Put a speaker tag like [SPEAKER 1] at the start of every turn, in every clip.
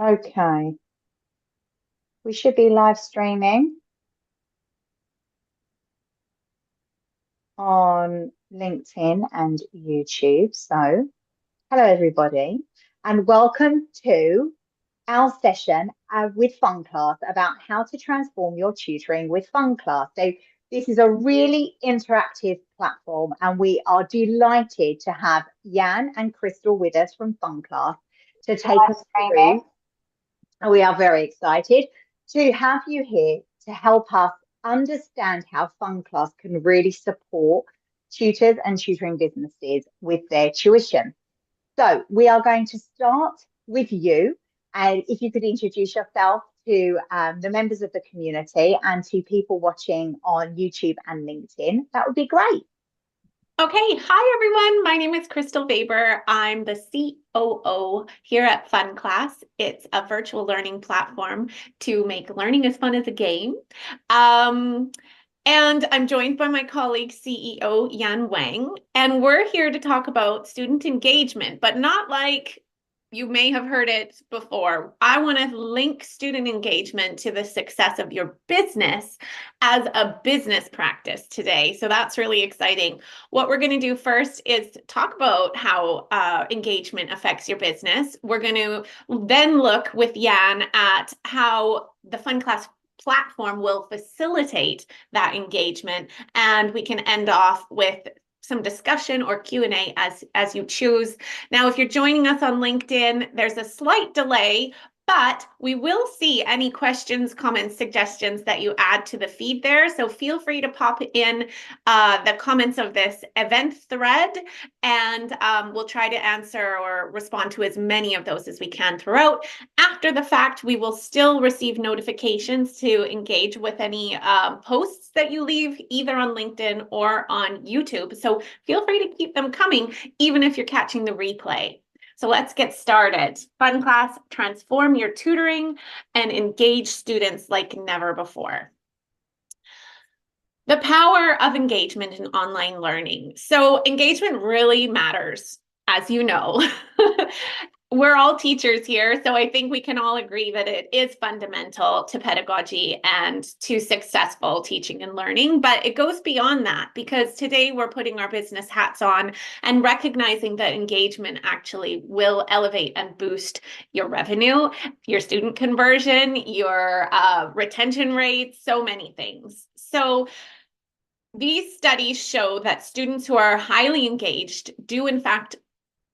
[SPEAKER 1] Okay, we should be live streaming on LinkedIn and YouTube. So, hello everybody, and welcome to our session with FunClass about how to transform your tutoring with FunClass. So, this is a really interactive platform, and we are delighted to have Jan and Crystal with us from FunClass to take
[SPEAKER 2] Live
[SPEAKER 1] us through.
[SPEAKER 2] streaming.
[SPEAKER 1] And we are very excited to have you here to help us understand how FunClass can really support tutors and tutoring businesses with their tuition. So we are going to start with you. And if you could introduce yourself to the members of the community and to people watching on YouTube and LinkedIn, that would be great.
[SPEAKER 2] Okay, hi everyone. My name is Crystal Weber. I'm the COO here at FunClass. It's a virtual learning platform to make learning as fun as a game. Um, and I'm joined by my colleague, CEO Yan Wang, and we're here to talk about student engagement, but not like you may have heard it before. I want to link student engagement to the success of your business as a business practice today. So that's really exciting. What we're going to do first is talk about how engagement affects your business. We're going to then look with Yan at how the FunClass platform will facilitate that engagement. And we can end off with some discussion or Q&A as you choose. Now, if you're joining us on LinkedIn, there's a slight delay, but we will see any questions, comments, suggestions that you add to the feed there. So feel free to pop in the comments of this event thread, and we'll try to answer or respond to as many of those as we can throughout. After the fact, we will still receive notifications to engage with any posts that you leave either on LinkedIn or on YouTube. So feel free to keep them coming, even if you're catching the replay. So let's get started. FunClass, transform your tutoring and engage students like never before. The power of engagement in online learning. So engagement really matters, as you know. We're all teachers here, so I think we can all agree that it is fundamental to pedagogy and to successful teaching and learning, but it goes beyond that because today we're putting our business hats on and recognizing that engagement actually will elevate and boost your revenue, your student conversion, your retention rates, so many things. So these studies show that students who are highly engaged do in fact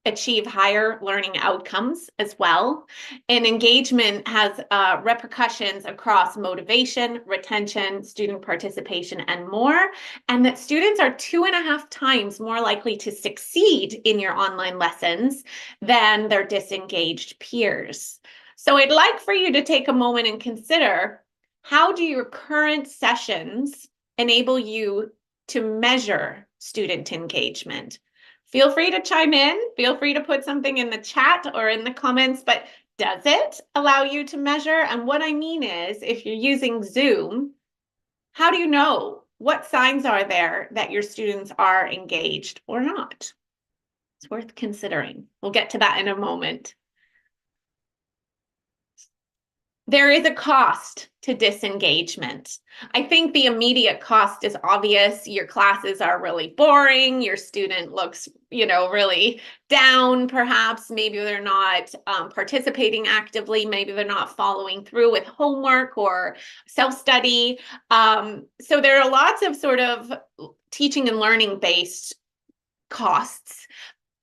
[SPEAKER 2] achieve higher learning outcomes as well. And engagement has repercussions across motivation, retention, student participation, and more. And that students are 2.5 times more likely to succeed in your online lessons than their disengaged peers. So I'd like for you to take a moment and consider, how do your current sessions enable you to measure student engagement? Feel free to chime in. Feel free to put something in the chat or in the comments, but does it allow you to measure? And what I mean is, if you're using Zoom, how do you know? What signs are there that your students are engaged or not? It's worth considering. We'll get to that in a moment. There is a cost to disengagement. I think the immediate cost is obvious. Your classes are really boring. Your student looks, really down, perhaps. Maybe they're not participating actively. Maybe they're not following through with homework or self-study. So there are lots of sort of teaching and learning based costs.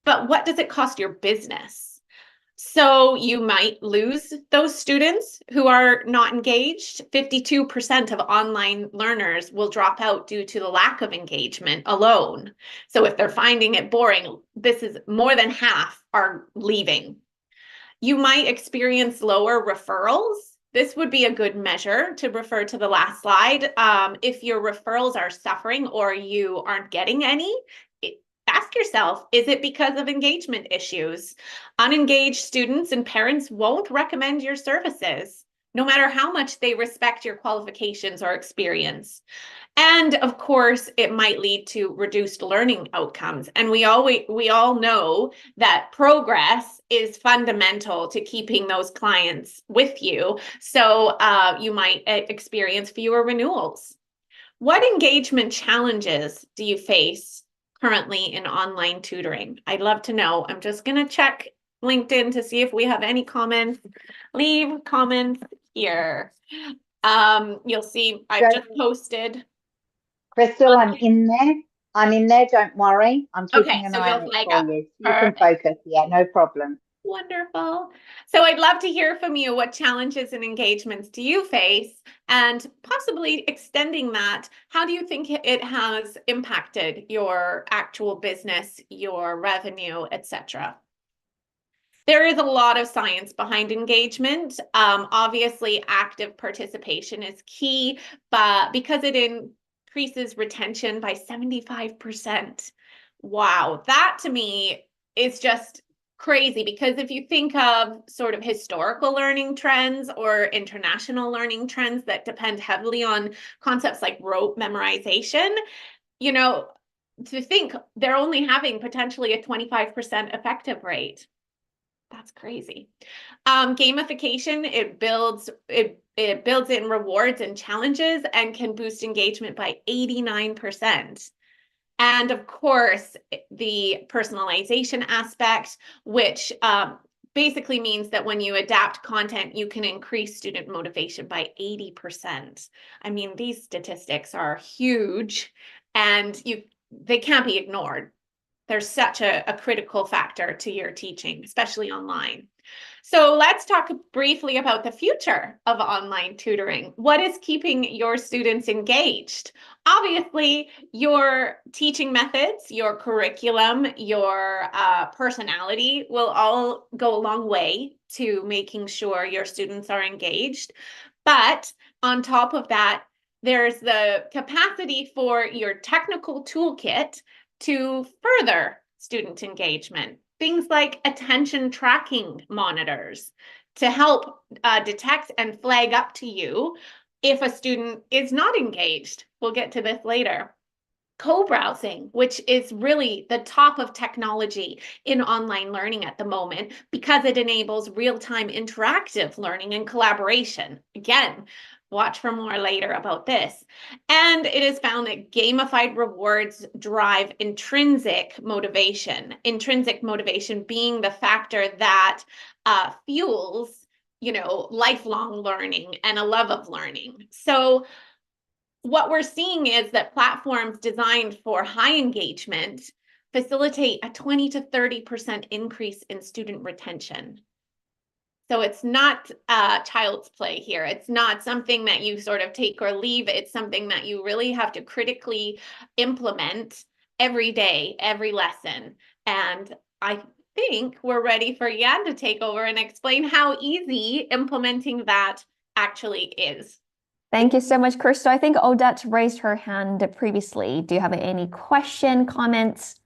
[SPEAKER 2] But what does it cost your business? So you might lose those students who are not engaged. 52% of online learners will drop out due to the lack of engagement alone. So if they're finding it boring, this is more than half are leaving. You might experience lower referrals. This would be a good measure to refer to the last slide. If your referrals are suffering or you aren't getting any, ask yourself, is it because of engagement issues? Unengaged students and parents won't recommend your services. no matter how much they respect your qualifications or experience. And of course, it might lead to reduced learning outcomes. And we all know that progress is fundamental to keeping those clients with you. So you might experience fewer renewals. What engagement challenges do you face currently in online tutoring? I'd love to know. I'm just going to check LinkedIn to see if we have any comments. Leave comments here. You'll see I've just posted.
[SPEAKER 1] Crystal, I'm in there. I'm in there. Don't worry. I'm keeping
[SPEAKER 2] Okay,
[SPEAKER 1] an
[SPEAKER 2] so
[SPEAKER 1] eye
[SPEAKER 2] you'll
[SPEAKER 1] on it
[SPEAKER 2] flag
[SPEAKER 1] for
[SPEAKER 2] up.
[SPEAKER 1] you. You can
[SPEAKER 2] Perfect.
[SPEAKER 1] focus. Yeah, no problem.
[SPEAKER 2] Wonderful. So I'd love to hear from you. What challenges and engagements do you face? And possibly extending that, how do you think it has impacted your actual business, your revenue, etc.? There is a lot of science behind engagement. Obviously, active participation is key, but because it increases retention by 75%. Wow, that to me is just crazy, because if you think of sort of historical learning trends or international learning trends that depend heavily on concepts like rote memorization, you know, to think they're only having potentially a 25% effective rate. That's crazy. Gamification, it builds in rewards and challenges and can boost engagement by 89%. And of course, the personalization aspect, which basically means that when you adapt content, you can increase student motivation by 80%. I mean, these statistics are huge, and they can't be ignored. There's such a critical factor to your teaching, especially online. So let's talk briefly about the future of online tutoring. What is keeping your students engaged? Obviously, your teaching methods, your curriculum, your personality will all go a long way to making sure your students are engaged. But on top of that, there's the capacity for your technical toolkit to further student engagement. Things like attention tracking monitors to help detect and flag up to you if a student is not engaged. We'll get to this later. Co-browsing, which is really the top of technology in online learning at the moment, because it enables real-time interactive learning and collaboration. Again, watch for more later about this. And it is found that gamified rewards drive intrinsic motivation. Intrinsic motivation being the factor that fuels, lifelong learning and a love of learning. So what we're seeing is that platforms designed for high engagement facilitate a 20 to 30% increase in student retention. So it's not child's play here. It's not something that you sort of take or leave. It's something that you really have to critically implement every day, every lesson. And I think we're ready for Jan to take over and explain how easy implementing that actually is.
[SPEAKER 3] Thank you so much, Crystal. I think Odette raised her hand previously. Do you have any question, comments?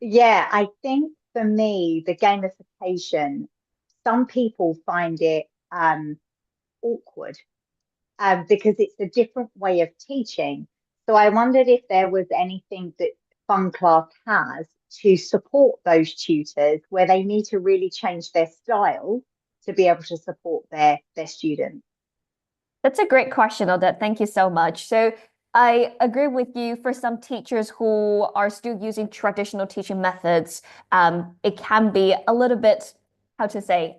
[SPEAKER 1] Yeah, I think for me, the gamification, some people find it awkward because it's a different way of teaching. So I wondered if there was anything that FunClass has to support those tutors where they need to really change their style to be able to support their students.
[SPEAKER 3] That's a great question, Odette. Thank you so much. So I agree with you. For some teachers who are still using traditional teaching methods, it can be a little bit, how to say,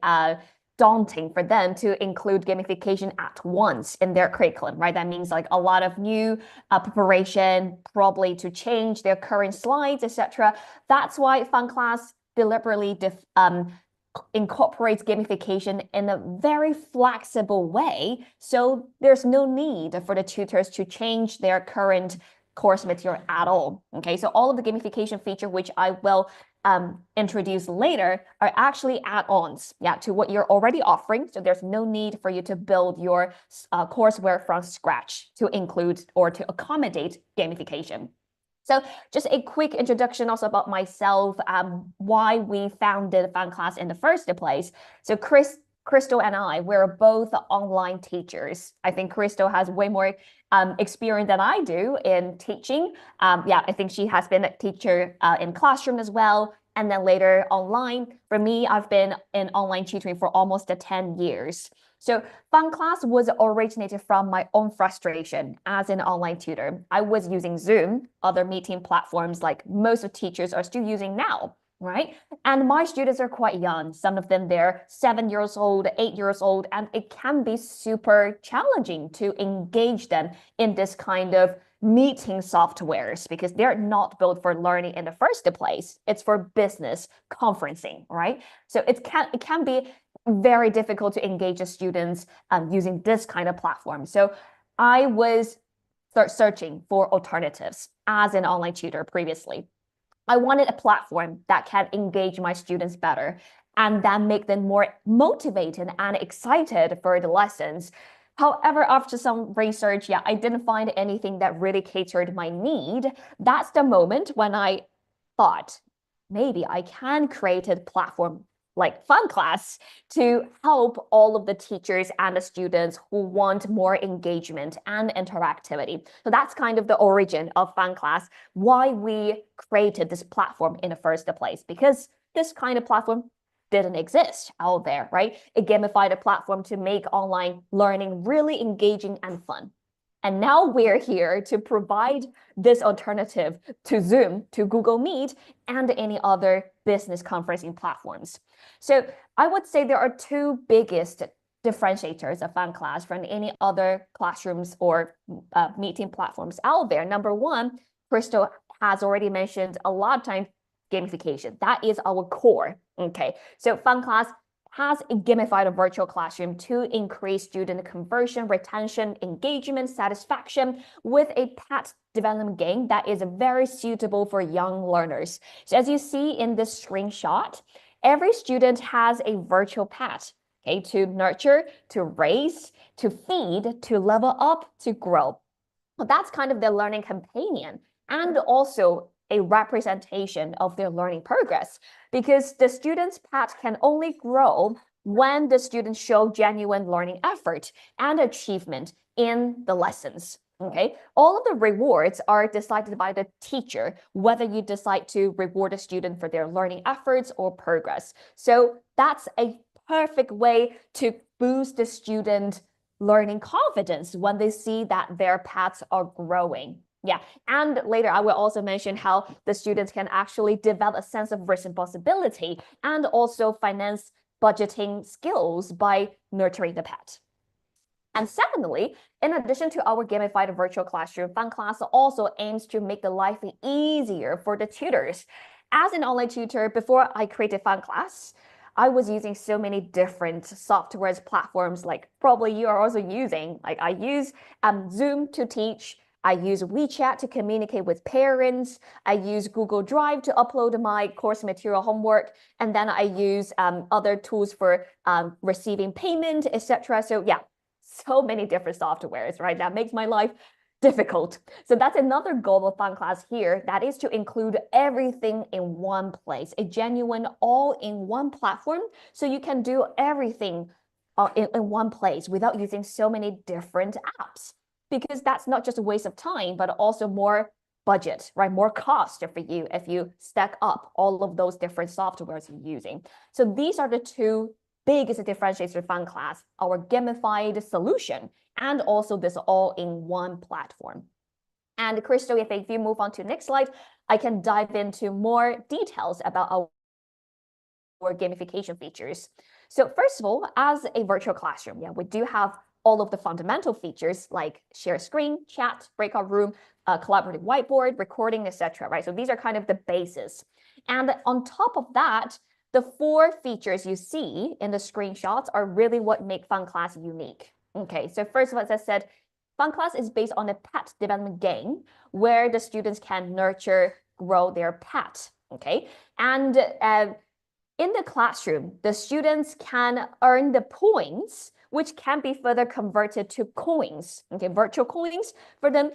[SPEAKER 3] daunting for them to include gamification at once in their curriculum, right? That means like a lot of new preparation, probably to change their current slides, etc. That's why FunClass deliberately incorporates gamification in a very flexible way. So there's no need for the tutors to change their current course material at all. Okay, so all of the gamification feature, which I will introduce later, are actually add-ons, to what you're already offering. So there's no need for you to build your courseware from scratch to include or to accommodate gamification. So just a quick introduction also about myself, why we founded FunClass in the first place. So Crystal and we're both online teachers. I think Crystal has way more experience than I do in teaching. Yeah, I think she has been a teacher in classroom as well, and then later online. For me, I've been in online tutoring for almost 10 years. So FunClass was originated from my own frustration as an online tutor. I was using Zoom, other meeting platforms like most of teachers are still using now, right? And my students are quite young. Some of them, they're 7 years old, 8 years old, and it can be super challenging to engage them in this kind of meeting softwares because they're not built for learning in the first place. It's for business conferencing, right? So it can be very difficult to engage the students using this kind of platform. So I was searching for alternatives as an online tutor previously. I wanted a platform that can engage my students better and then make them more motivated and excited for the lessons. However, after some research, I didn't find anything that really catered my need. That's the moment when I thought maybe I can create a platform like FunClass to help all of the teachers and the students who want more engagement and interactivity. So that's kind of the origin of FunClass, why we created this platform in the first place, because this kind of platform didn't exist out there, right? A gamified platform to make online learning really engaging and fun. And now we're here to provide this alternative to Zoom, to Google Meet, and any other business conferencing platforms. So I would say there are two biggest differentiators of FunClass from any other classrooms or meeting platforms out there. Number one, Crystal has already mentioned a lot of times, gamification. That is our core. Okay, so FunClass has a gamified virtual classroom to increase student conversion, retention, engagement, satisfaction with a pet development game that is very suitable for young learners. So as you see in this screenshot, every student has a virtual pet, okay, to nurture, to raise, to feed, to level up, to grow. Well, that's kind of their learning companion and also a representation of their learning progress, because the student's pet can only grow when the students show genuine learning effort and achievement in the lessons. Okay, all of the rewards are decided by the teacher, whether you decide to reward a student for their learning efforts or progress. So that's a perfect way to boost the student learning confidence when they see that their pets are growing. Yeah, and later I will also mention how the students can actually develop a sense of responsibility and also finance budgeting skills by nurturing the pet. And secondly, in addition to our gamified virtual classroom, FunClass also aims to make the life easier for the tutors. As an online tutor, before I created FunClass, I was using so many different softwares, platforms, like probably you are also using. Like I use Zoom to teach. I use WeChat to communicate with parents. I use Google Drive to upload my course material homework. And then I use other tools for receiving payment, etc. So yeah, so many different softwares, right? That makes my life difficult. So that's another goal of FunClass here, that is to include everything in one place, a genuine all-in-one platform, so you can do everything in one place without using so many different apps, because that's not just a waste of time, but also more budget, right? More cost for you if you stack up all of those different softwares you're using. So these are the two biggest differentiators for FunClass, our gamified solution, and also this all-in-one platform. And Crystal, if you move on to the next slide, I can dive into more details about our gamification features. So first of all, as a virtual classroom, we do have all of the fundamental features like share screen, chat, breakout room, collaborative whiteboard, recording, etc. Right? So these are kind of the bases. And on top of that, the 4 features you see in the screenshots are really what make FunClass unique. Okay, so first of all, as I said, FunClass is based on a pet development game where the students can nurture, grow their pet. Okay, and in the classroom, the students can earn the points, which can be further converted to coins, okay, virtual coins for them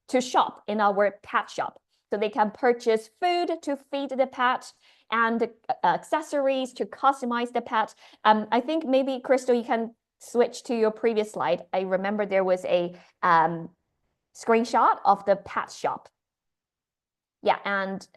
[SPEAKER 3] to shop in our pet shop. So they can purchase food to feed the pet, and accessories to customize the pet. I think maybe, Crystal, you can switch to your previous slide. I remember there was a screenshot of the pet shop. Yeah, and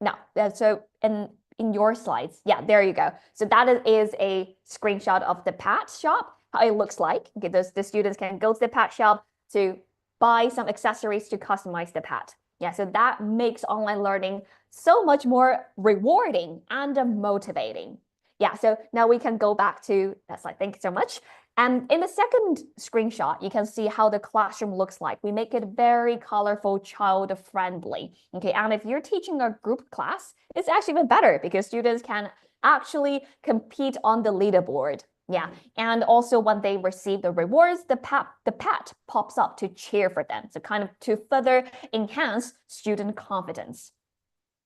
[SPEAKER 3] no, so in your slides, yeah, there you go. So that is a screenshot of the pet shop, how it looks like. Okay, the students can go to the pet shop to buy some accessories to customize the pet. Yeah, so that makes online learning so much more rewarding and motivating. Yeah, so now we can go back to that slide. Thank you so much. And in the second screenshot, you can see how the classroom looks like. We make it very colorful, child-friendly. Okay, and if you're teaching a group class, it's actually even better because students can actually compete on the leaderboard. Yeah, and also when they receive the rewards, the pet pops up to cheer for them. So kind of to further enhance student confidence.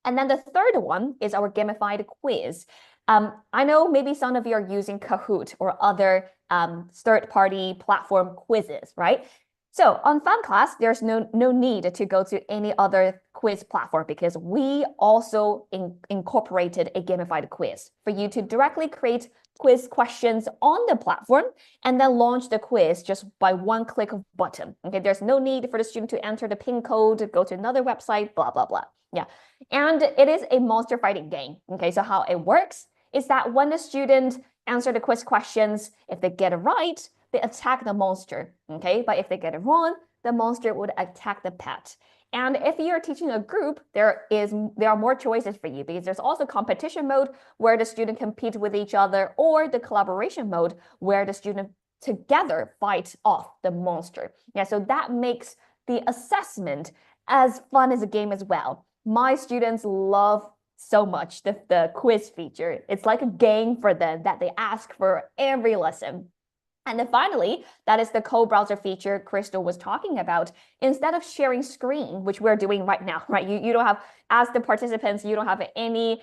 [SPEAKER 3] And then the third one is our gamified quiz. I know maybe some of you are using Kahoot or other third-party platform quizzes, right? So on FunClass, there's no need to go to any other quiz platform because we also incorporated a gamified quiz for you to directly create quiz questions on the platform and then launch the quiz just by one click of button. Okay, there's no need for the student to enter the PIN code, go to another website, blah, blah, blah. Yeah, and it is a monster fighting game. Okay, so how it works is that when the student answer the quiz questions, if they get it right, they attack the monster, okay? But if they get it wrong, the monster would attack the pet. And if you're teaching a group, there are more choices for you because there's also competition mode where the student compete with each other or the collaboration mode where the student together fight off the monster. Yeah, so that makes the assessment as fun as a game as well. My students love so much the quiz feature. It's like a game for them that they ask for every lesson. And then finally, that is the co-browser feature Crystal was talking about. Instead of sharing screen, which we're doing right now, right? You don't have, as the participants, you don't have any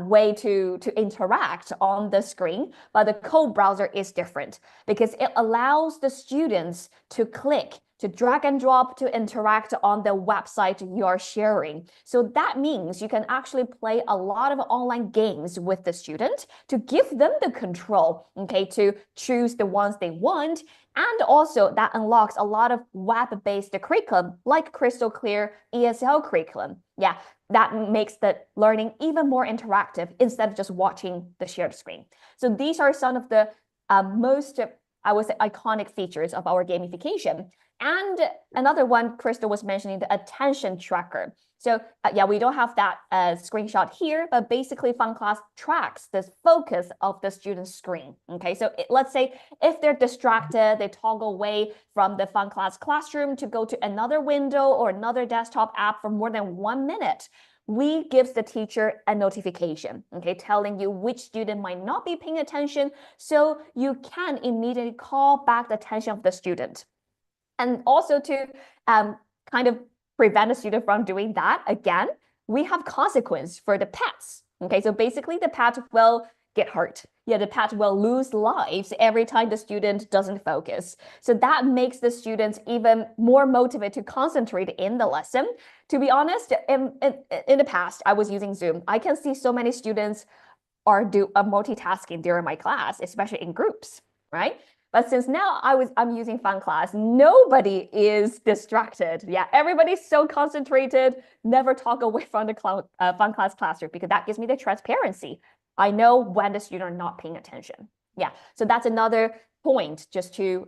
[SPEAKER 3] way to interact on the screen, but the co-browser is different because it allows the students to click, to drag and drop, to interact on the website you're sharing. So that means you can actually play a lot of online games with the student to give them the control, okay, to choose the ones they want. And also that unlocks a lot of web-based curriculum like Crystal Clear ESL curriculum. Yeah, that makes the learning even more interactive instead of just watching the shared screen. So these are some of the most, I would say, iconic features of our gamification. And another one, Crystal was mentioning, the attention tracker. So yeah, we don't have that screenshot here, but basically FunClass tracks the focus of the student's screen. Okay, so let's say if they're distracted, they toggle away from the FunClass classroom to go to another window or another desktop app for more than 1 minute. We gives the teacher a notification, okay, telling you which student might not be paying attention, so you can immediately call back the attention of the student. And also to kind of prevent a student from doing that again, we have consequence for the pets. Okay, so basically the pet will get hurt. Yeah, the pet will lose lives every time the student doesn't focus. So that makes the students even more motivated to concentrate in the lesson. To be honest, in the past, I was using Zoom. I can see so many students are multitasking during my class, especially in groups, right? But since now I'm using FunClass, nobody is distracted. Yeah, everybody's so concentrated, never talk away from the FunClass classroom because that gives me the transparency. I know when the students are not paying attention. Yeah, so that's another point just to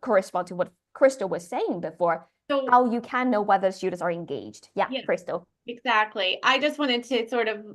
[SPEAKER 3] correspond to what Crystal was saying before, so how you can know whether students are engaged. Yeah, Crystal.
[SPEAKER 2] Exactly. I just wanted to sort of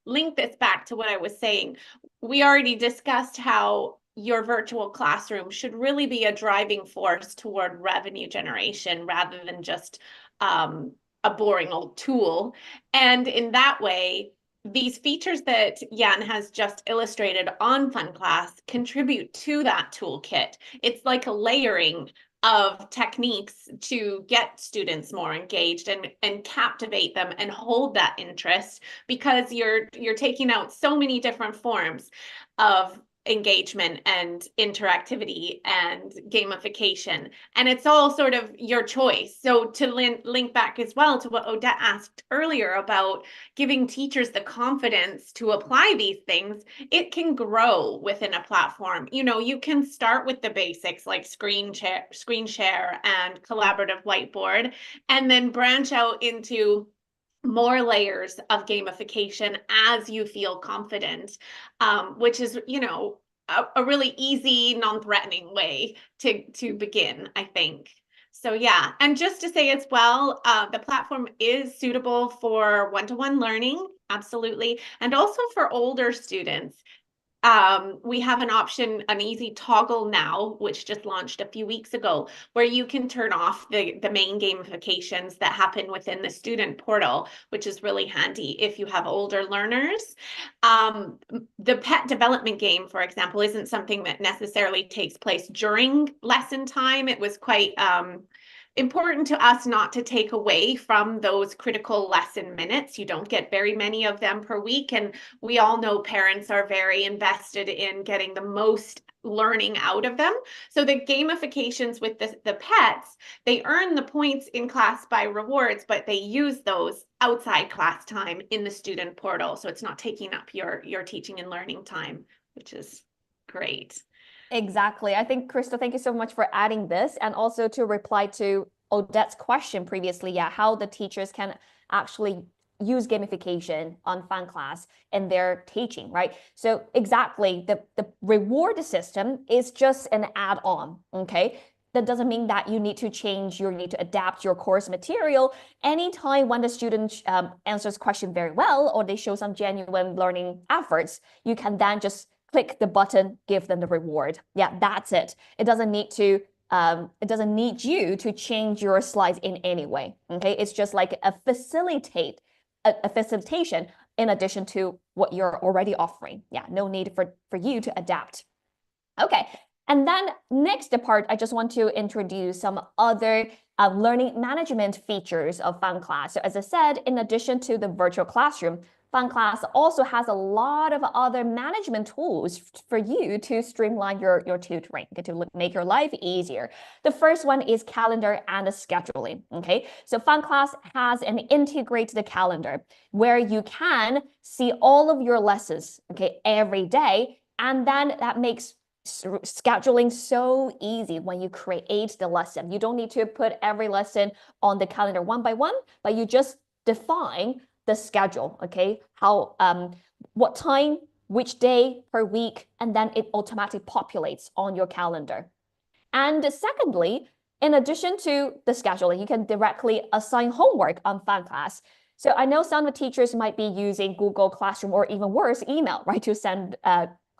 [SPEAKER 2] link this back to what I was saying. We already discussed how your virtual classroom should really be a driving force toward revenue generation rather than just a boring old tool. And in that way, these features that Jan has just illustrated on FunClass contribute to that toolkit. It's like a layering of techniques to get students more engaged and captivate them and hold that interest because you're taking out so many different forms of engagement and interactivity and gamification. And it's all sort of your choice. So to link back as well to what Odette asked earlier about giving teachers the confidence to apply these things, it can grow within a platform. You know, you can start with the basics like screen share and collaborative whiteboard, and then branch out into more layers of gamification as you feel confident, which is, you know, a really easy, non-threatening way to begin, I think. So yeah, and just to say as well, the platform is suitable for one-to-one learning, absolutely, and also for older students. We have an option, an easy toggle now, which just launched a few weeks ago, where you can turn off the main gamifications that happen within the student portal, which is really handy if you have older learners. The pet development game, for example, isn't something that necessarily takes place during lesson time. It was quite important to us not to take away from those critical lesson minutes. You don't get very many of them per week, and we all know parents are very invested in getting the most learning out of them. So the gamifications with the pets, they earn the points in class by rewards, but they use those outside class time in the student portal. So it's not taking up your teaching and learning time, which is great.
[SPEAKER 3] Exactly. I think, Crystal, thank you so much for adding this. And also to reply to Odette's question previously, yeah, how the teachers can actually use gamification on FunClass in their teaching, right? So exactly, the reward system is just an add-on, okay? That doesn't mean that you need to change, you need to adapt your course material. Anytime when the student answers question very well, or they show some genuine learning efforts, you can then just click the button, give them the reward. Yeah, that's it. It doesn't need you to change your slides in any way. Okay, it's just like a facilitation in addition to what you're already offering. Yeah, no need for you to adapt. Okay, and then next part, I just want to introduce some other learning management features of FunClass. So as I said, in addition to the virtual classroom, FunClass also has a lot of other management tools for you to streamline your tutoring, to make your life easier. The first one is calendar and scheduling, okay? So FunClass has an integrated calendar where you can see all of your lessons, okay, every day, and then that makes scheduling so easy when you create the lesson. You don't need to put every lesson on the calendar one by one, but you just define the schedule, okay? How, what time, which day per week, and then it automatically populates on your calendar. And secondly, in addition to the scheduling, you can directly assign homework on FunClass. So I know some of the teachers might be using Google Classroom or even worse, email, right, to send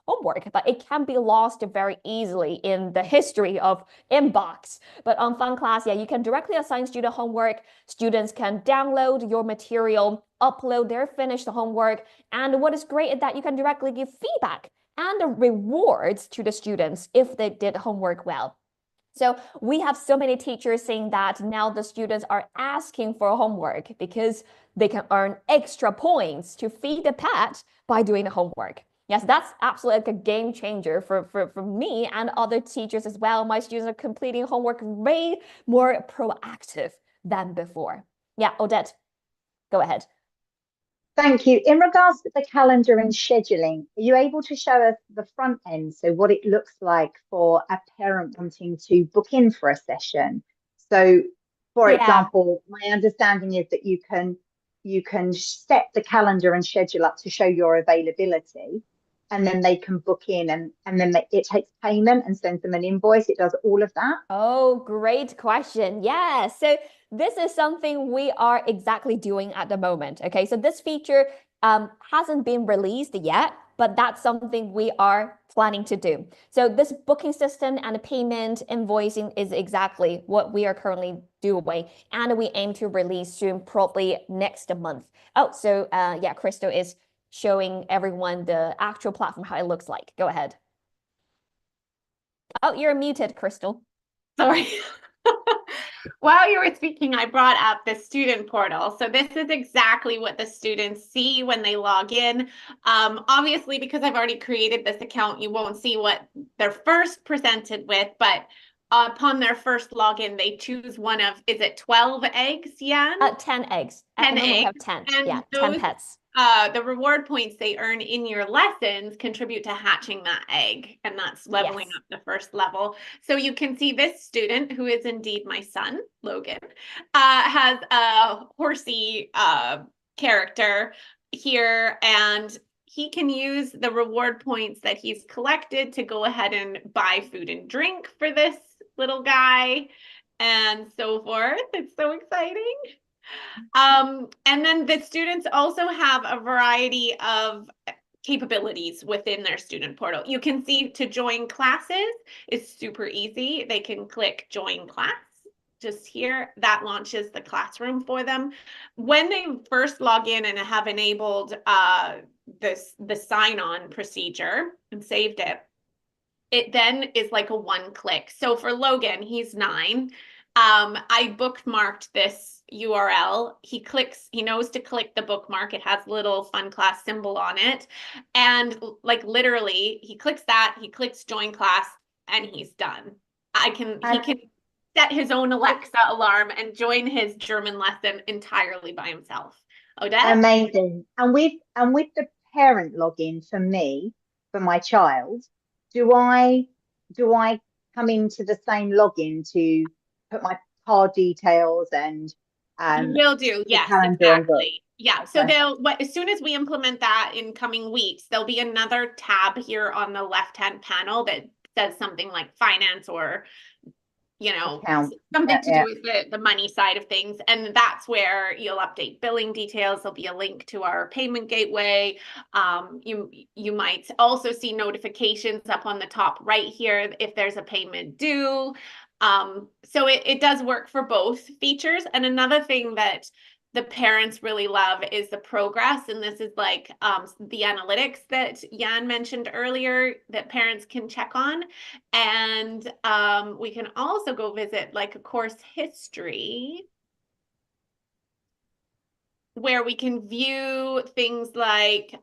[SPEAKER 3] homework, but it can be lost very easily in the history of inbox. But on FunClass, yeah, you can directly assign student homework. Students can download your material, upload their finished homework. And what is great is that you can directly give feedback and rewards to the students if they did homework well. So we have so many teachers saying that now the students are asking for homework because they can earn extra points to feed the pet by doing the homework. Yes, that's absolutely like a game changer for me and other teachers as well. My students are completing homework way more proactive than before. Yeah, Odette, go ahead.
[SPEAKER 1] Thank you. In regards to the calendar and scheduling, are you able to show us the front end? So what it looks like for a parent wanting to book in for a session. So for example, my understanding is that you can set the calendar and schedule up to show your availability, and then they can book in and then it takes payment and sends them an invoice. It does all of that.
[SPEAKER 3] Oh, great question. Yeah. So this is something we are exactly doing at the moment. Okay. So this feature hasn't been released yet, but that's something we are planning to do. So this booking system and payment invoicing is exactly what we are currently doing. And we aim to release soon, probably next month. Oh, so yeah, Crystal is showing everyone the actual platform, how it looks like. Go ahead. Oh, you're muted, Crystal.
[SPEAKER 2] Sorry. While you were speaking, I brought up the student portal. So this is exactly what the students see when they log in. Obviously, because I've already created this account, you won't see what they're first presented with, but upon their first login, they choose one of, is it 12 eggs, Jan?
[SPEAKER 3] 10 eggs. At
[SPEAKER 2] 10
[SPEAKER 3] the moment, we have
[SPEAKER 2] eggs.
[SPEAKER 3] 10.
[SPEAKER 2] And
[SPEAKER 3] Yeah, 10
[SPEAKER 2] those,
[SPEAKER 3] pets.
[SPEAKER 2] the reward points they earn in your lessons contribute to hatching that egg, and that's leveling
[SPEAKER 3] Yes.
[SPEAKER 2] up the first level. So you can see this student, who is indeed my son, Logan, has a horsey character here, and he can use the reward points that he's collected to go ahead and buy food and drink for this little guy and so forth. It's so exciting. And then the students also have a variety of capabilities within their student portal. You can see to join classes is super easy. They can click join class just here. That launches the classroom for them. When they first log in and have enabled the sign-on procedure and saved it, it then is like a one click. So for Logan, he's 9. I bookmarked this URL. He knows to click the bookmark. It has a little FunClass symbol on it. And like literally, he clicks that, he clicks join class, and he's done. He can set his own Alexa alarm and join his German lesson entirely by himself. Odette?
[SPEAKER 1] Amazing. And with the parent login for me, for my child, do I come into the same login to put my card details and
[SPEAKER 2] You will do,
[SPEAKER 1] the
[SPEAKER 2] yes,
[SPEAKER 1] calendar and book?
[SPEAKER 2] exactly. Yeah, so
[SPEAKER 1] Okay.
[SPEAKER 2] as soon as we implement that in coming weeks, there'll be another tab here on the left-hand panel that says something like finance or
[SPEAKER 1] Account.
[SPEAKER 2] something to
[SPEAKER 1] Yeah.
[SPEAKER 2] do with the money side of things. And that's where you'll update billing details. There'll be a link to our payment gateway. You might also see notifications up on the top right here if there's a payment due. So it does work for both features. And another thing that the parents really love is the progress. And this is like the analytics that Jan mentioned earlier that parents can check on. And we can also go visit like a course history where we can view things like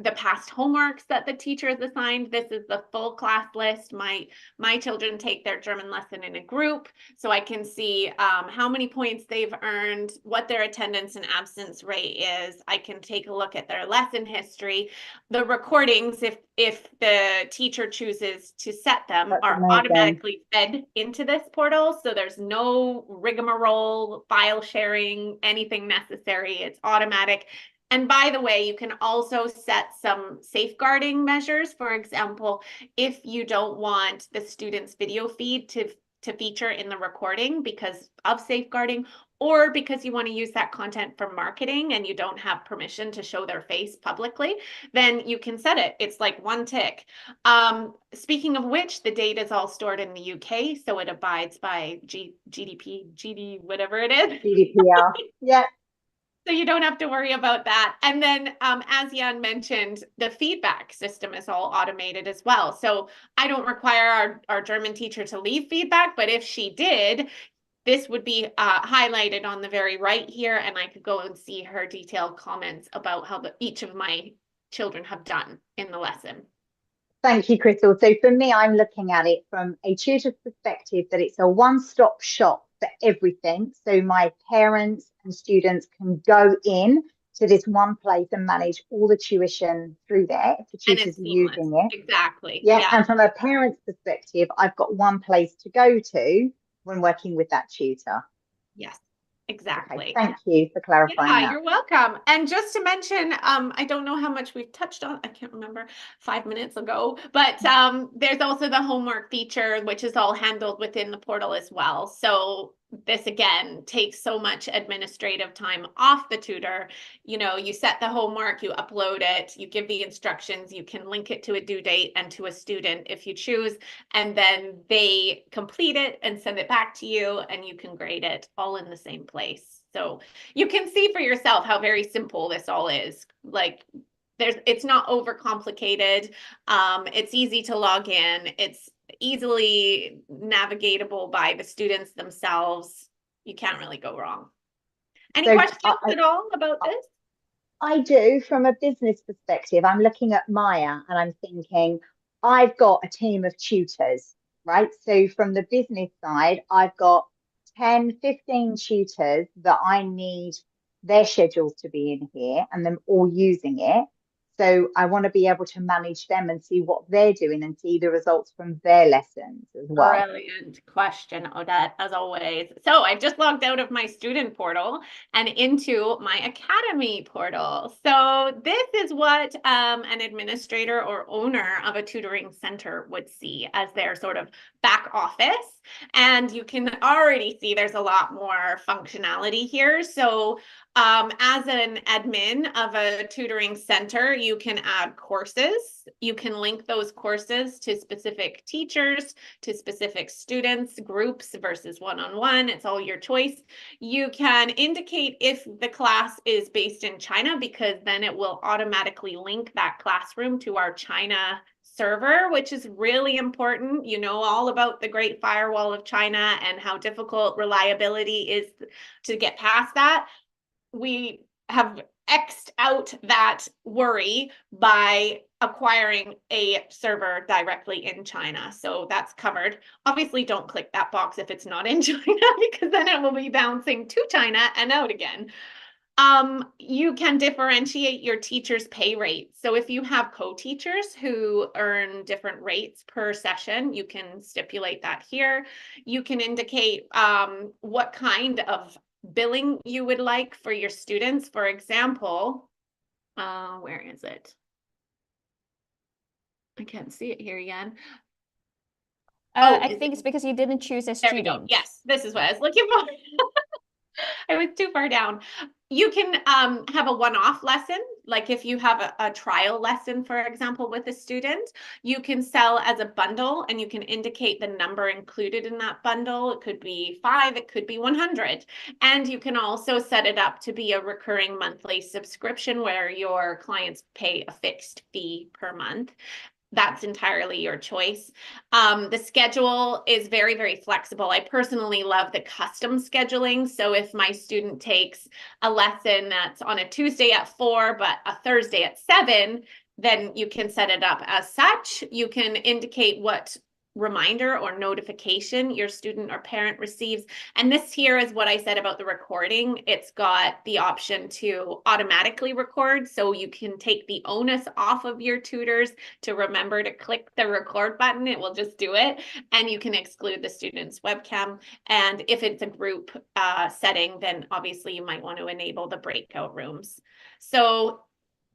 [SPEAKER 2] the past homeworks that the teacher has assigned. This is the full class list. My children take their German lesson in a group, so I can see how many points they've earned, what their attendance and absence rate is. I can take a look at their lesson history. The recordings, if the teacher chooses to set them,
[SPEAKER 1] That's
[SPEAKER 2] are
[SPEAKER 1] amazing.
[SPEAKER 2] automatically fed into this portal, so there's no rigmarole, file sharing, anything necessary. It's automatic. And by the way, you can also set some safeguarding measures. For example, if you don't want the student's video feed to feature in the recording because of safeguarding, or because you want to use that content for marketing and you don't have permission to show their face publicly, then you can set it. It's like one tick. Speaking of which, the data is all stored in the UK, so it abides by GDP, whatever it is.
[SPEAKER 1] GDPR. Yeah.
[SPEAKER 2] So you don't have to worry about that. And then, as Jan mentioned, the feedback system is all automated as well. So I don't require our German teacher to leave feedback, but if she did, this would be highlighted on the very right here, and I could go and see her detailed comments about how each of my children have done in the lesson.
[SPEAKER 1] Thank you, Crystal. So for me, I'm looking at it from a tutor's perspective that it's a one-stop shop for everything. So my parents and students can go in to this one place and manage all the tuition through there if the tutors are using it.
[SPEAKER 2] Exactly.
[SPEAKER 1] Yeah. And from a parent's perspective, I've got one place to go to when working with that tutor.
[SPEAKER 2] Yes. Exactly.
[SPEAKER 1] Okay, thank you for clarifying that.
[SPEAKER 2] You're welcome. And just to mention, I don't know how much we've touched on, I can't remember 5 minutes ago, but there's also the homework feature, which is all handled within the portal as well. So this again takes so much administrative time off the tutor. You set the homework, you upload it, you give the instructions, you can link it to a due date and to a student if you choose, and then they complete it and send it back to you, and you can grade it all in the same place. So you can see for yourself how very simple this all is. Like it's not overcomplicated. It's easy to log in. It's easily navigatable by the students themselves. You can't really go wrong. Any
[SPEAKER 1] So
[SPEAKER 2] questions at all about this?
[SPEAKER 1] I do, from a business perspective. I'm looking at Maya and I'm thinking, I've got a team of tutors, right? So from the business side, I've got 10, 15 tutors that I need their schedules to be in here and them all using it. So I want to be able to manage them and see what they're doing and see the results from their lessons as well.
[SPEAKER 2] Brilliant question, Odette, as always. So I just logged out of my student portal and into my academy portal. So this is what an administrator or owner of a tutoring center would see as their sort of back office. And you can already see there's a lot more functionality here. So as an admin of a tutoring center, you can add courses. You can link those courses to specific teachers, to specific students, groups versus one-on-one. It's all your choice. You can indicate if the class is based in China, because then it will automatically link that classroom to our China server, which is really important. You know all about the Great Firewall of China and how difficult reliability is to get past that. We have X'd out that worry by acquiring a server directly in China. So that's covered. Obviously, don't click that box if it's not in China, because then it will be bouncing to China and out again. You can differentiate your teacher's pay rate. So if you have co-teachers who earn different rates per session, you can stipulate that here. You can indicate what kind of billing you would like for your students. For example, where is it? I can't see it here again.
[SPEAKER 3] I think it's because you didn't choose a
[SPEAKER 2] There we go.
[SPEAKER 3] student.
[SPEAKER 2] Yes, this is what I was looking for. I was too far down. You can have a one-off lesson, like if you have a trial lesson, for example, with a student, you can sell as a bundle and you can indicate the number included in that bundle. It could be 5, it could be 100. And you can also set it up to be a recurring monthly subscription where your clients pay a fixed fee per month. That's entirely your choice. The schedule is very, very flexible. I personally love the custom scheduling. So if my student takes a lesson that's on a Tuesday at 4, but a Thursday at 7, then you can set it up as such. You can indicate what reminder or notification your student or parent receives. And this here is what I said about the recording. It's got the option to automatically record, so you can take the onus off of your tutors to remember to click the record button. It will just do it, and you can exclude the student's webcam. And if it's a group setting, then obviously you might want to enable the breakout rooms. So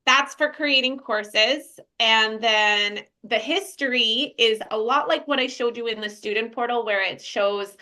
[SPEAKER 2] that's for creating courses. And then the history is a lot like what I showed you in the student portal, where it shows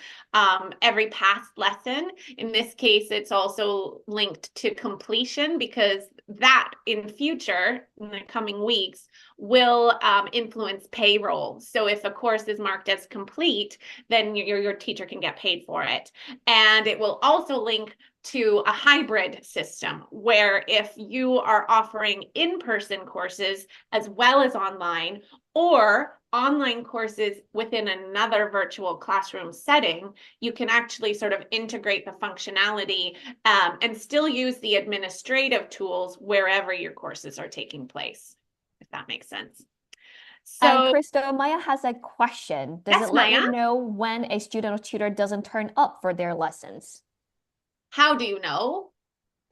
[SPEAKER 2] every past lesson. In this case, it's also linked to completion, because that in future, in the coming weeks, will influence payroll. So if a course is marked as complete, then your teacher can get paid for it. And it will also link to a hybrid system, where if you are offering in-person courses as well as online, or online courses within another virtual classroom setting, you can actually sort of integrate the functionality and still use the administrative tools wherever your courses are taking place, if that makes sense. So,
[SPEAKER 3] Crystal, Maya has a question. Does
[SPEAKER 2] yes,
[SPEAKER 3] it let
[SPEAKER 2] Maya?
[SPEAKER 3] you know when a student or tutor doesn't turn up for their lessons?
[SPEAKER 2] How do you know?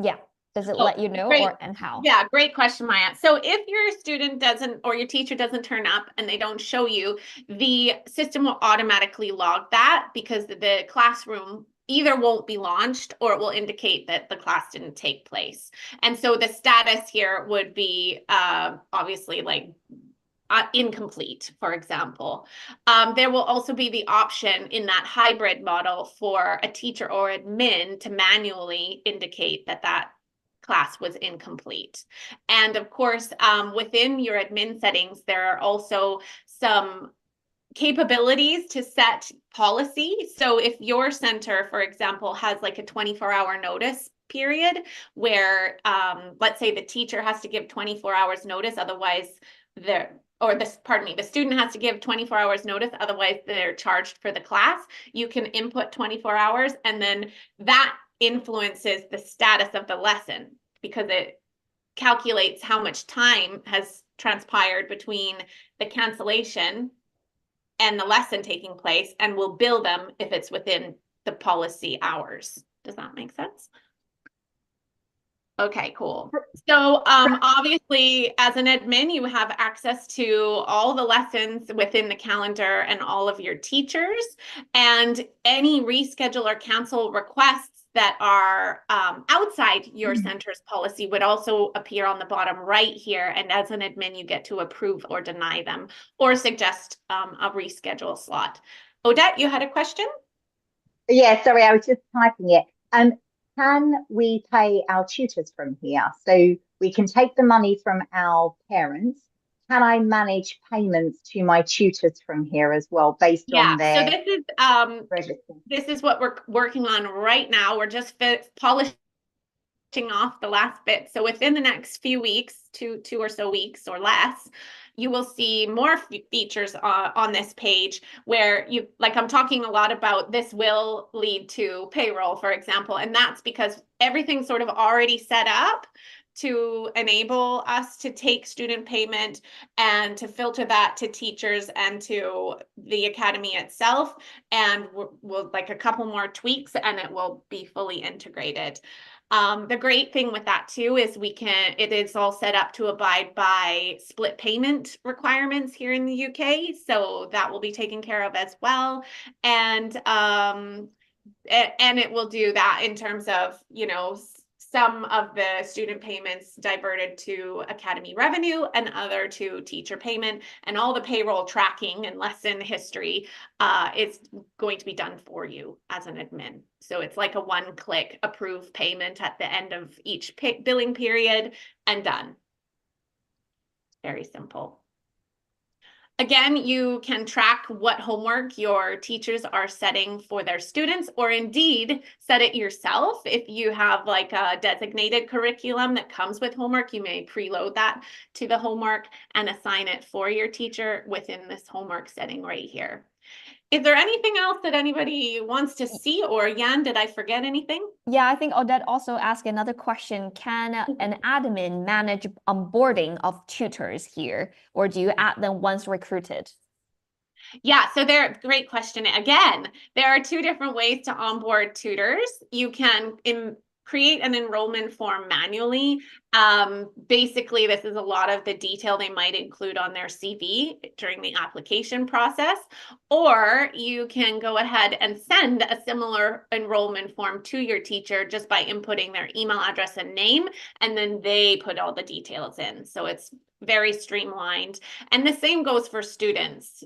[SPEAKER 3] Yeah. Does it let you know,
[SPEAKER 2] great.
[SPEAKER 3] and how?
[SPEAKER 2] Yeah, great question, Maya. So if your student doesn't, or your teacher doesn't turn up and they don't show you, the system will automatically log that, because the classroom either won't be launched or it will indicate that the class didn't take place. And so the status here would be obviously like incomplete, for example. There will also be the option in that hybrid model for a teacher or admin to manually indicate that that class was incomplete. And of course, within your admin settings, there are also some capabilities to set policy. So if your center, for example, has like a 24-hour notice period where, let's say the teacher has to give 24 hours notice, otherwise or this, pardon me, the student has to give 24 hours notice, otherwise they're charged for the class. You can input 24 hours, and then that influences the status of the lesson because it calculates how much time has transpired between the cancellation and the lesson taking place, and will bill them if it's within the policy hours. Does that make sense? Okay, cool. So obviously, as an admin, you have access to all the lessons within the calendar and all of your teachers, and any reschedule or cancel requests that are outside your center's policy would also appear on the bottom right here. And as an admin, you get to approve or deny them or suggest a reschedule slot. Odette, you had a question?
[SPEAKER 1] Yeah, sorry, I was just typing it. Can we pay our tutors from here? So we can take the money from our parents. Can I manage payments to my tutors from here as well, based on
[SPEAKER 2] Yeah, so
[SPEAKER 1] their register?
[SPEAKER 2] this is what we're working on right now. We're just polishing off the last bit. So within the next few weeks, two or so weeks or less, you will see more features on this page where you, like I'm talking a lot about, this will lead to payroll, for example, and that's because everything's sort of already set up to enable us to take student payment and to filter that to teachers and to the academy itself. And we'll like a couple more tweaks and it will be fully integrated. The great thing with that too is it is all set up to abide by split payment requirements here in the UK. So that will be taken care of as well. And it will do that in terms of, you know, some of the student payments diverted to academy revenue and other to teacher payment, and all the payroll tracking and lesson history is going to be done for you as an admin. So it's like a one-click approve payment at the end of each billing period and done. Very simple. Again, you can track what homework your teachers are setting for their students, or indeed set it yourself. If you have like a designated curriculum that comes with homework, you may preload that to the homework and assign it for your teacher within this homework setting right here. Is there anything else that anybody wants to see, or Yan, did I forget anything?
[SPEAKER 3] Yeah, I think Odette also asked another question. Can an admin manage onboarding of tutors here, or do you add them once recruited?
[SPEAKER 2] Yeah, so great question. Again, there are two different ways to onboard tutors. You can create an enrollment form manually. Basically, this is a lot of the detail they might include on their CV during the application process, or you can go ahead and send a similar enrollment form to your teacher just by inputting their email address and name, and then they put all the details in. So it's very streamlined. And the same goes for students.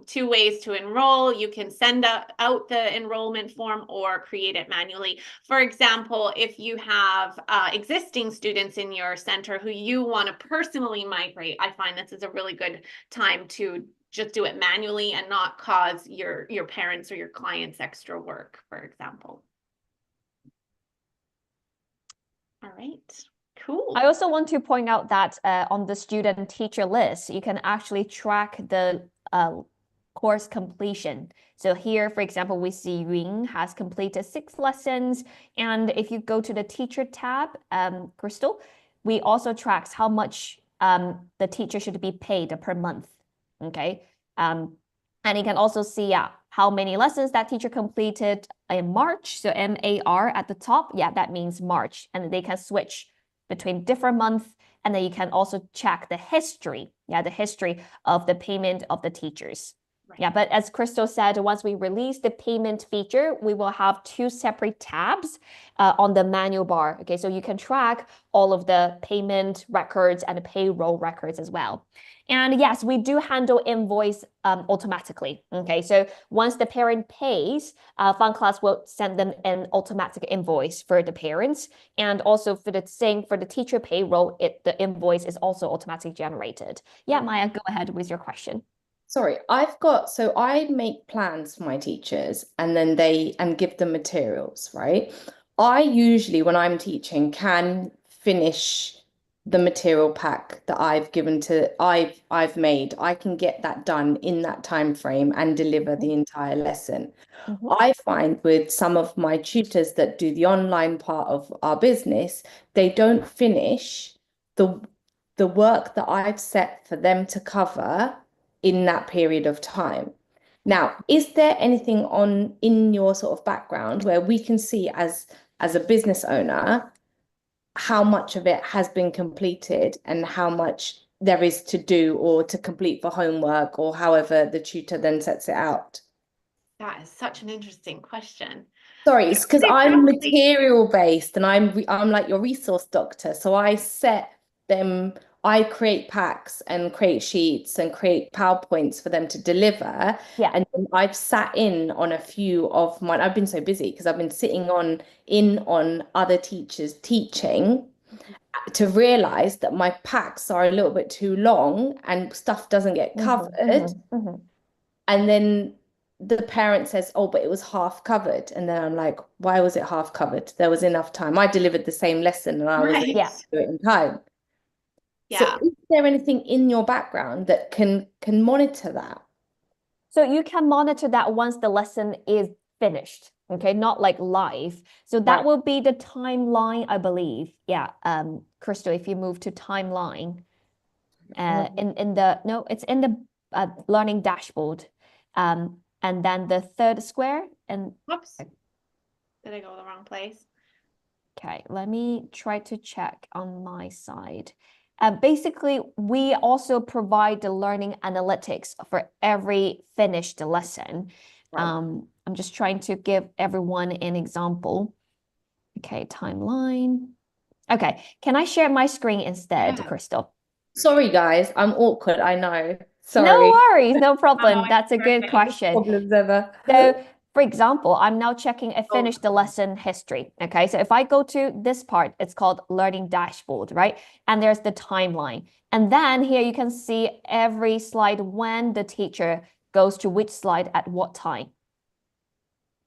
[SPEAKER 2] Two ways to enroll. You can send out the enrollment form or create it manually. For example, if you have existing students in your center who you want to personally migrate, I find this is a really good time to just do it manually and not cause your parents or your clients extra work, for example. All right. Cool.
[SPEAKER 3] I also want to point out that on the student teacher list, you can actually track the course completion. So here, for example, we see Yun has completed 6 lessons. And if you go to the teacher tab, Crystal, we also tracks how much the teacher should be paid per month. Okay. And you can also see how many lessons that teacher completed in March. So MAR at the top, that means March. And they can switch between different months, and then you can also check the history, the history of the payment of the teachers. Right. But as Crystal said, once we release the payment feature, we will have 2 separate tabs on the manual bar. Okay, so you can track all of the payment records and the payroll records as well. And yes, we do handle invoice automatically. Okay, so once the parent pays, FunClass will send them an automatic invoice for the parents. And also for the same for the teacher payroll, the invoice is also automatically generated. Yeah, Maya, go ahead with your question.
[SPEAKER 4] Sorry, so I make plans for my teachers and then give them materials, right? I usually, when I'm teaching, can finish the material pack that I've made, I can get that done in that time frame and deliver the entire lesson.
[SPEAKER 3] Mhm.
[SPEAKER 4] I find with some of my tutors that do the online part of our business, they don't finish the work that I've set for them to cover in that period of time. Now, is there anything on in your sort of background where we can see as a business owner how much of it has been completed and how much there is to do or to complete for homework or however the tutor then sets it out?
[SPEAKER 2] That is such an interesting question.
[SPEAKER 4] Sorry, it's because I'm
[SPEAKER 2] Exactly.
[SPEAKER 4] material based and I'm like your resource doctor. So I set them, I create packs and create sheets and create PowerPoints for them to deliver.
[SPEAKER 3] Yeah.
[SPEAKER 4] And then I've sat in on a few of mine. I've been so busy because I've been sitting on other teachers teaching to realize that my packs are a little bit too long and stuff doesn't get covered. And then the parent says, oh, but it was half covered. And then I'm like, why was it half covered? There was enough time. I delivered the same lesson and I was able
[SPEAKER 3] Yeah.
[SPEAKER 4] to do it in time. So
[SPEAKER 2] Yeah.
[SPEAKER 4] is there anything in your background that can monitor that?
[SPEAKER 3] So you can monitor that once the lesson is finished, okay, not like live. So that
[SPEAKER 4] Right.
[SPEAKER 3] will be the timeline, I believe. Yeah, Crystal, if you move to timeline, it's in the learning dashboard, and then the third square, and
[SPEAKER 2] Whoops. Did I go the wrong place?
[SPEAKER 3] okay, let me try to check on my side. Basically, we also provide the learning analytics for every finished lesson.
[SPEAKER 4] Right.
[SPEAKER 3] I'm just trying to give everyone an example. Okay, timeline. Okay, can I share my screen instead,
[SPEAKER 2] Yeah.
[SPEAKER 3] Crystal?
[SPEAKER 4] Sorry, guys, I'm awkward. I know.
[SPEAKER 3] No
[SPEAKER 4] Sorry.
[SPEAKER 3] worries, no problem.
[SPEAKER 2] it's
[SPEAKER 3] That's a good
[SPEAKER 2] perfect.
[SPEAKER 3] question.
[SPEAKER 4] Problems ever.
[SPEAKER 3] So, for example, I'm now checking a finished the lesson history. Okay, so if I go to this part, it's called learning dashboard, right? And there's the timeline. And then here you can see every slide when the teacher goes to which slide at what time.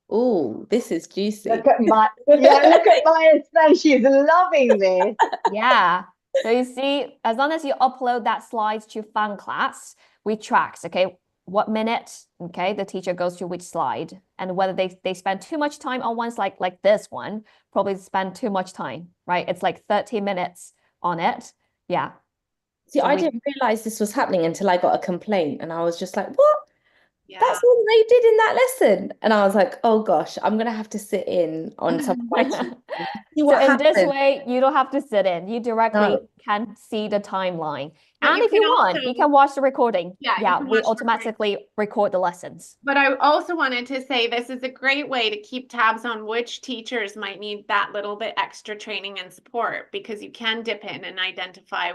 [SPEAKER 4] Oh, this is juicy.
[SPEAKER 1] Look at Maya's face. She's loving this.
[SPEAKER 3] Yeah. So you see, as long as you upload that slides to FunClass, we track, okay, what minute, okay, the teacher goes to which slide, and whether they spend too much time on one slide, like this one, probably spend too much time, right? It's like 30 minutes on it. Yeah.
[SPEAKER 4] See,
[SPEAKER 3] So
[SPEAKER 4] I
[SPEAKER 3] we-
[SPEAKER 4] didn't realize this was happening until I got a complaint and I was just like, what?
[SPEAKER 2] Yeah.
[SPEAKER 4] That's all they did in that lesson. And I was like, oh gosh, I'm gonna have to sit in on some of my tutors and see
[SPEAKER 3] So
[SPEAKER 4] what
[SPEAKER 3] in this
[SPEAKER 4] happens.
[SPEAKER 3] way, you don't have to sit in. You directly
[SPEAKER 4] No.
[SPEAKER 3] can see the timeline.
[SPEAKER 2] But
[SPEAKER 3] And
[SPEAKER 2] you
[SPEAKER 3] if you
[SPEAKER 2] can
[SPEAKER 3] want,
[SPEAKER 2] also-
[SPEAKER 3] you can watch the recording.
[SPEAKER 2] Yeah, you
[SPEAKER 3] Yeah,
[SPEAKER 2] can
[SPEAKER 3] we
[SPEAKER 2] watch the recording.
[SPEAKER 3] automatically record the lessons.
[SPEAKER 2] But I also wanted to say this is a great way to keep tabs on which teachers might need that little bit extra training and support, because you can dip in and identify,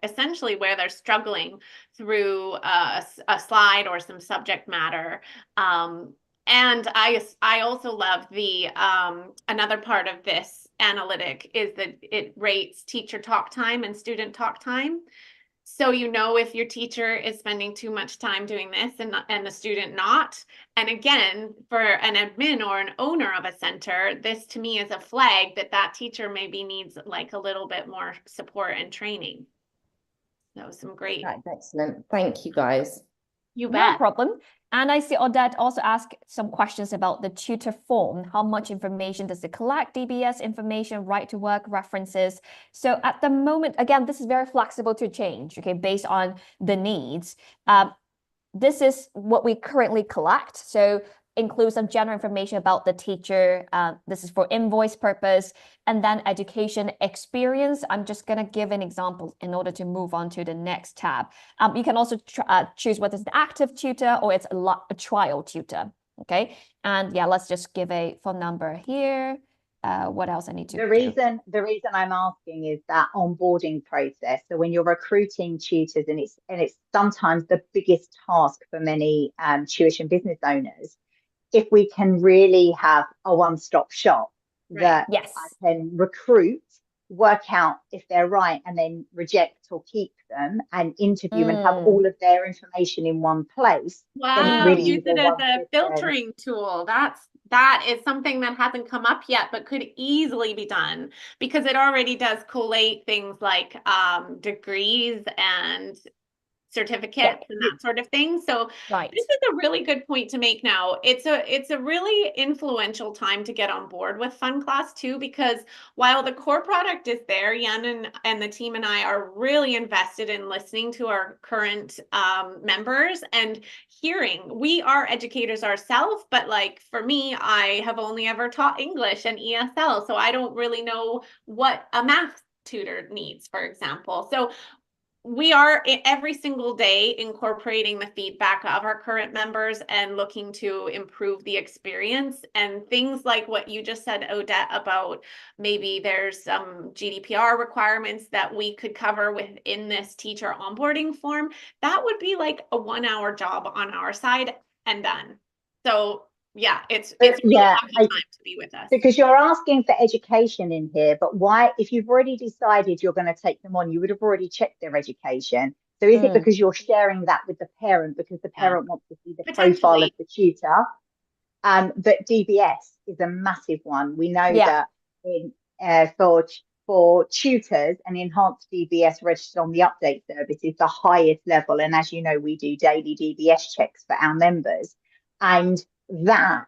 [SPEAKER 2] essentially where they're struggling through a slide or some subject matter. And I also love the another part of this analytic is that it rates teacher talk time and student talk time. So if your teacher is spending too much time doing this and the student not. And again, for an admin or an owner of a center, this to me is a flag that teacher maybe needs like a little bit more support and training. That was some great.
[SPEAKER 4] That's excellent. Thank you, guys.
[SPEAKER 2] You
[SPEAKER 3] No
[SPEAKER 2] bet.
[SPEAKER 3] problem. And I see Odette also ask some questions about the tutor form. How much information does it collect? DBS information, right to work, references. So at the moment, again, this is very flexible to change, okay, based on the needs. This is what we currently collect. So include some general information about the teacher. This is for invoice purpose. And then education experience. I'm just going to give an example in order to move on to the next tab. You can also choose whether it's an active tutor or it's a trial tutor. Okay. And yeah, let's just give a phone number here. What else I need to
[SPEAKER 1] The reason I'm asking is that onboarding process. So when you're recruiting tutors, and it's sometimes the biggest task for many tuition business owners, if we can really have a one-stop shop that
[SPEAKER 3] Yes.
[SPEAKER 1] I can recruit, work out if they're right, and then reject or keep them and interview and have all of their information in one place. Then it
[SPEAKER 2] Wow,
[SPEAKER 1] really
[SPEAKER 2] use
[SPEAKER 1] is a
[SPEAKER 2] it as
[SPEAKER 1] one
[SPEAKER 2] a
[SPEAKER 1] system.
[SPEAKER 2] filtering tool. That's That is something that hasn't come up yet, but could easily be done because it already does collate things like degrees and certificates and that sort of thing. So
[SPEAKER 3] Right.
[SPEAKER 2] this is a really good point to make now. It's a really influential time to get on board with FunClass too, because while the core product is there, Jan and the team and I are really invested in listening to our current members and hearing. We are educators ourselves, but like for me, I have only ever taught English and ESL, so I don't really know what a math tutor needs, for example. So we are every single day incorporating the feedback of our current members and looking to improve the experience, and things like what you just said, Odette, about maybe there's some GDPR requirements that we could cover within this teacher onboarding form. That would be like a 1 hour job on our side and done. So yeah, it's a really happy time to be with us.
[SPEAKER 1] Because you're asking for education in here, but why, if you've already decided you're going to take them on, you would have already checked their education. So is it because you're sharing that with the parent because the parent wants to see the profile of the tutor? But DBS is a massive one. We know that for tutors, an enhanced DBS registered on the update service is the highest level. And as you know, we do daily DBS checks for our members. And that,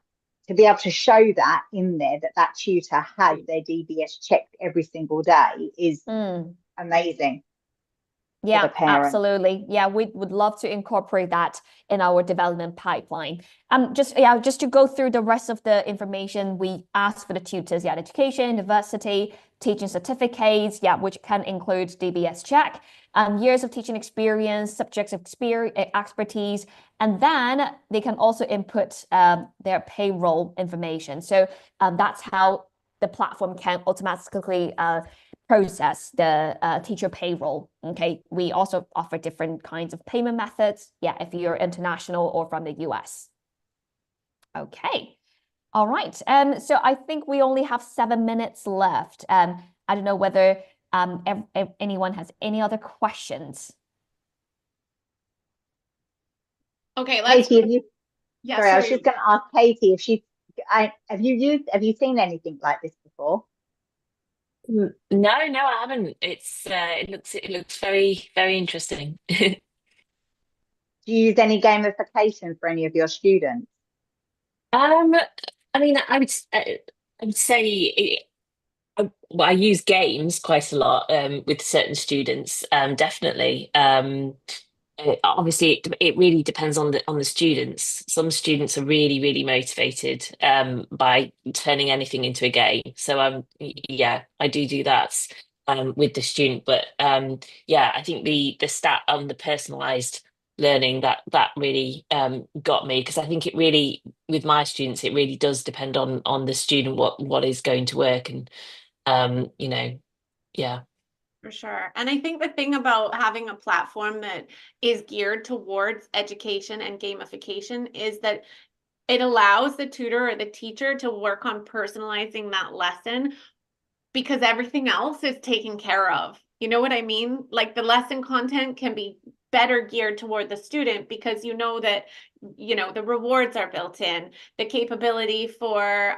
[SPEAKER 1] to be able to show that in there, that tutor has their DBS checked every single day is amazing.
[SPEAKER 3] Yeah, absolutely. Yeah, we would love to incorporate that in our development pipeline. Just to go through the rest of the information, we asked for the tutors, education, university, teaching certificates, which can include DBS check, years of teaching experience, subjects of expertise, and then they can also input their payroll information. So that's how the platform can automatically process the teacher payroll. Okay, we also offer different kinds of payment methods. If you're international or from the US. Okay, all right. So I think we only have 7 minutes left. I don't know whether if anyone has any other questions.
[SPEAKER 2] Okay, let's.
[SPEAKER 1] Katie, sorry, I was just going to ask Katie if have you seen anything like this before?
[SPEAKER 5] No, I haven't. It looks very, very interesting.
[SPEAKER 1] Do you use any gamification for any of your students?
[SPEAKER 5] I mean, I would say I use games quite a lot with certain students. Definitely. Obviously, it really depends on the students. Some students are really, really motivated by turning anything into a game. So I do that with the student. But I think the stat on the personalized learning that really got me, because I think it really, with my students, it really does depend on the student what is going to work, and yeah.
[SPEAKER 2] For sure. And I think the thing about having a platform that is geared towards education and gamification is that it allows the tutor or the teacher to work on personalizing that lesson because everything else is taken care of. You know what I mean? Like the lesson content can be better geared toward the student because you know that, the rewards are built in, the capability for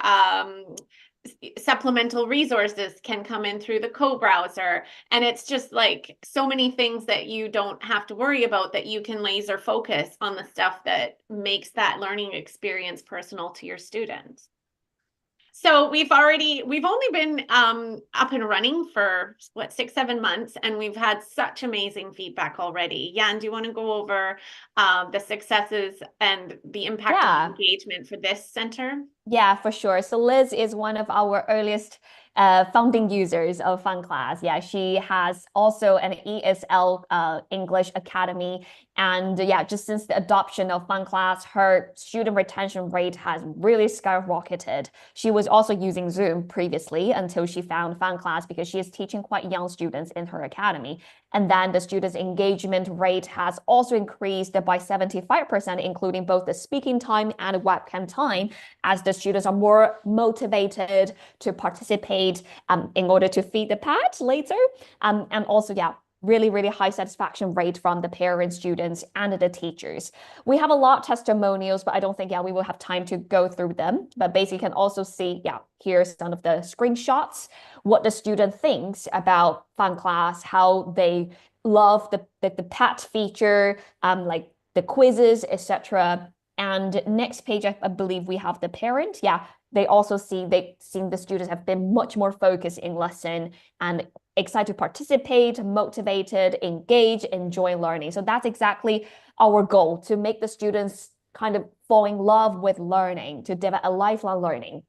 [SPEAKER 2] supplemental resources can come in through the co-browser, and it's just like so many things that you don't have to worry about, that you can laser focus on the stuff that makes that learning experience personal to your students. So we've only been up and running for 6-7 months, and we've had such amazing feedback already. Jan, do you want to go over the successes and the impact of engagement for this center?
[SPEAKER 3] Yeah, for sure. So Liz is one of our earliest founding users of FunClass. Yeah, she has also an ESL English Academy. And just since the adoption of FunClass, her student retention rate has really skyrocketed. She was also using Zoom previously until she found FunClass, because she is teaching quite young students in her academy. And then the students' engagement rate has also increased by 75%, including both the speaking time and webcam time, as the students are more motivated to participate in order to feed the pad later. And also, really, really high satisfaction rate from the parents, students, and the teachers. We have a lot of testimonials, but I don't think, we will have time to go through them. But basically, you can also see, here's some of the screenshots, what the student thinks about FunClass, how they love the pet feature, like the quizzes, etc. And next page, I believe we have the parent. They also they've seen the students have been much more focused in lesson and excited to participate, motivated, engage, enjoy learning. So that's exactly our goal, to make the students kind of fall in love with learning, to develop a lifelong learning.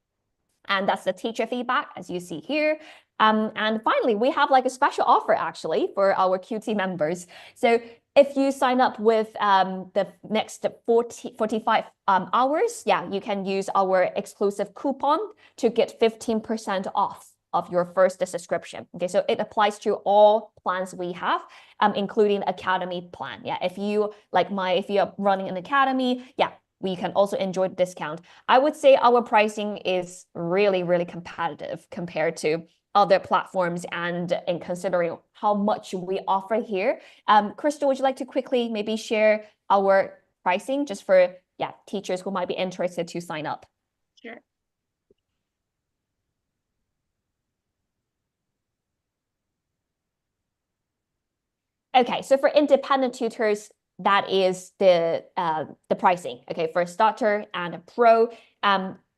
[SPEAKER 3] And that's the teacher feedback, as you see here. And finally, we have like a special offer actually for our QT members. So if you sign up with the next 45 hours, you can use our exclusive coupon to get 15% off of your first subscription. Okay, so it applies to all plans we have, including academy plan. If you if you're running an academy, we can also enjoy the discount. I would say our pricing is really, really competitive compared to other platforms, and in considering how much we offer here. Crystal, would you like to quickly maybe share our pricing just for teachers who might be interested to sign up?
[SPEAKER 2] Sure.
[SPEAKER 3] Okay, so for independent tutors, that is the pricing. Okay, for a starter and a pro,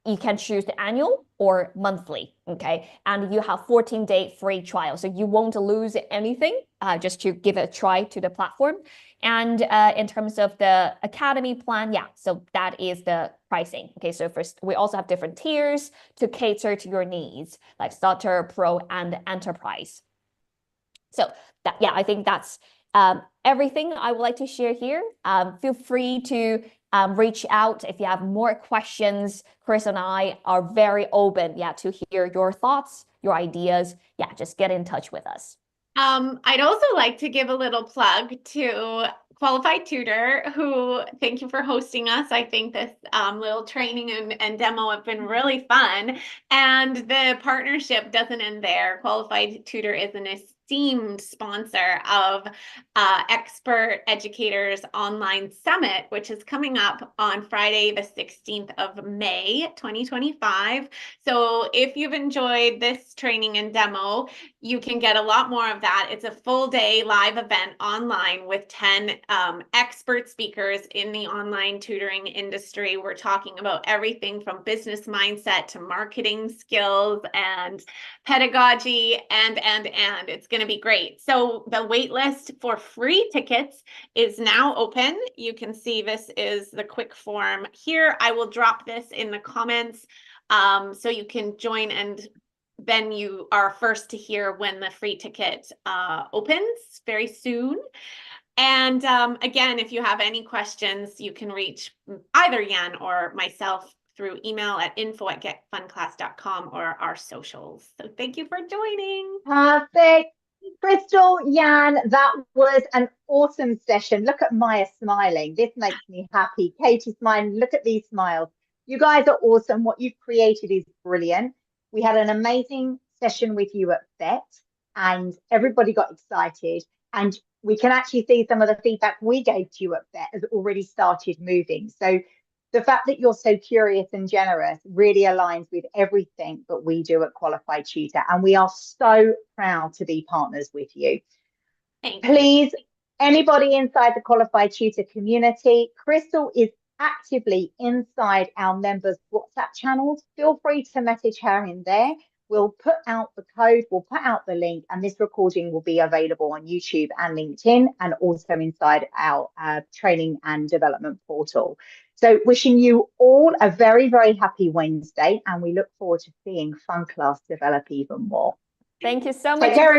[SPEAKER 3] you can choose the annual or monthly. Okay, and you have 14-day free trial, so you won't lose anything just to give it a try to the platform. And in terms of the academy plan, so that is the pricing. Okay, so first we also have different tiers to cater to your needs, like starter, pro, and enterprise. So that, I think that's everything I would like to share here. Feel free to reach out if you have more questions. Chris and I are very open, to hear your thoughts, your ideas. Just get in touch with us.
[SPEAKER 2] I'd also like to give a little plug to Qualified Tutor, who, thank you for hosting us. I think this little training and demo have been really fun. And the partnership doesn't end there. Qualified Tutor is an esteemed sponsor of Expert Educators Online Summit, which is coming up on Friday, the 16th of May, 2025. So if you've enjoyed this training and demo, you can get a lot more of that. It's a full day live event online with 10 expert speakers in the online tutoring industry. We're talking about everything from business mindset to marketing skills and pedagogy and it's going to be great. So the wait list for free tickets is now open. You can see this is the quick form here. I will drop this in the comments so you can join, and then you are first to hear when the free ticket opens very soon. And again, if you have any questions, you can reach either Jan or myself through email at info@getfunclass.com or our socials. So thank you for joining.
[SPEAKER 1] Perfect. Crystal, Jan, that was an awesome session. Look at Maya smiling. This makes me happy. Katie smiling. Look at these smiles. You guys are awesome. What you've created is brilliant. We had an amazing session with you at FET, and everybody got excited. And we can actually see some of the feedback we gave to you at FET has already started moving. So the fact that you're so curious and generous really aligns with everything that we do at Qualified Tutor. And we are so proud to be partners with you. Please, anybody inside the Qualified Tutor community, Crystal is actively inside our members' WhatsApp channels. Feel free to message her in there. We'll put out the code, we'll put out the link, and this recording will be available on YouTube and LinkedIn, and also inside our training and development portal. So wishing you all a very, very happy Wednesday, and we look forward to seeing FunClass develop even more.
[SPEAKER 3] Thank you so much.
[SPEAKER 1] Take care.